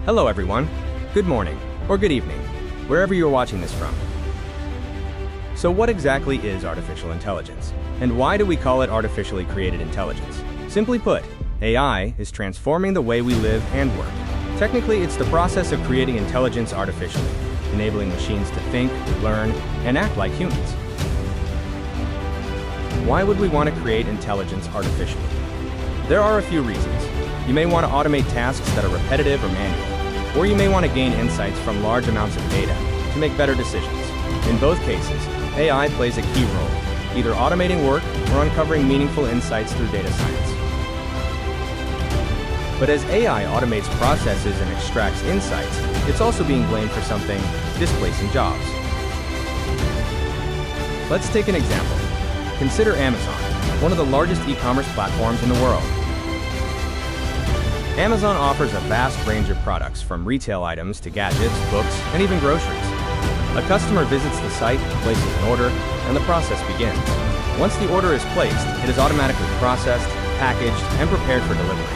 Hello everyone, good morning, or good evening, wherever you're watching this from. So what exactly is artificial intelligence? And why do we call it artificially created intelligence? Simply put, AI is transforming the way we live and work. Technically, it's the process of creating intelligence artificially, enabling machines to think, learn, and act like humans. Why would we want to create intelligence artificially? There are a few reasons. You may want to automate tasks that are repetitive or manual, or you may want to gain insights from large amounts of data to make better decisions. In both cases, AI plays a key role, either automating work or uncovering meaningful insights through data science. But as AI automates processes and extracts insights, it's also being blamed for something, displacing jobs. Let's take an example. Consider Amazon, one of the largest e-commerce platforms in the world. Amazon offers a vast range of products, from retail items to gadgets, books, and even groceries. A customer visits the site, places an order, and the process begins. Once the order is placed, it is automatically processed, packaged, and prepared for delivery.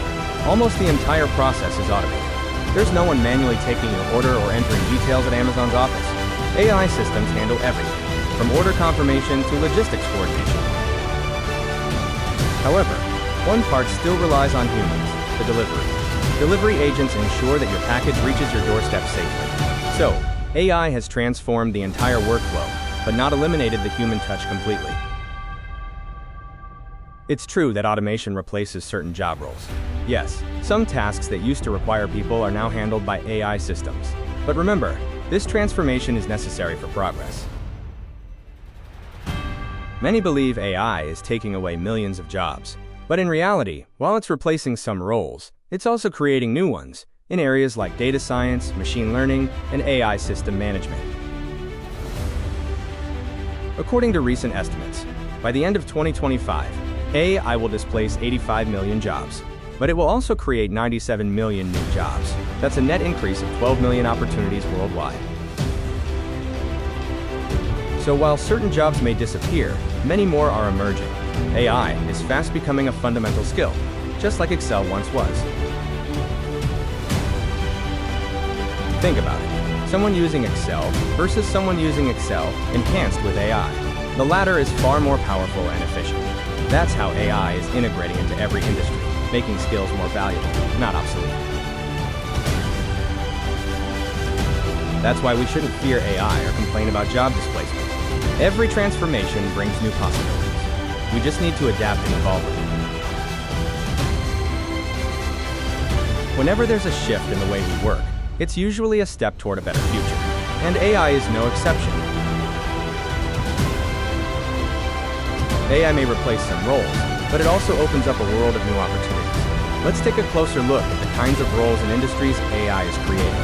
Almost the entire process is automated. There's no one manually taking your order or entering details at Amazon's office. AI systems handle everything, from order confirmation to logistics coordination. However, one part still relies on humans: the delivery. Delivery agents ensure that your package reaches your doorstep safely. So, AI has transformed the entire workflow, but not eliminated the human touch completely. It's true that automation replaces certain job roles. Yes, some tasks that used to require people are now handled by AI systems. But remember, this transformation is necessary for progress. Many believe AI is taking away millions of jobs. But in reality, while it's replacing some roles, it's also creating new ones in areas like data science, machine learning, and AI system management. According to recent estimates, by the end of 2025, AI will displace 85 million jobs, but it will also create 97 million new jobs. That's a net increase of 12 million opportunities worldwide. So while certain jobs may disappear, many more are emerging. AI is fast becoming a fundamental skill, just like Excel once was. Think about it. Someone using Excel versus someone using Excel enhanced with AI. The latter is far more powerful and efficient. That's how AI is integrating into every industry, making skills more valuable, not obsolete. That's why we shouldn't fear AI or complain about job displacement. Every transformation brings new possibilities. We just need to adapt and evolve with it. Whenever there's a shift in the way we work, it's usually a step toward a better future, and AI is no exception. AI may replace some roles, but it also opens up a world of new opportunities. Let's take a closer look at the kinds of roles and industries AI is creating.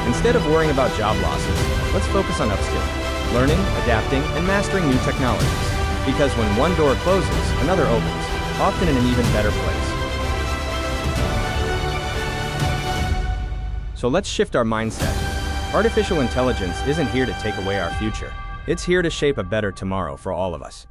Instead of worrying about job losses, let's focus on upskilling, learning, adapting, and mastering new technologies. Because when one door closes, another opens, often in an even better place. So let's shift our mindset. Artificial intelligence isn't here to take away our future. It's here to shape a better tomorrow for all of us.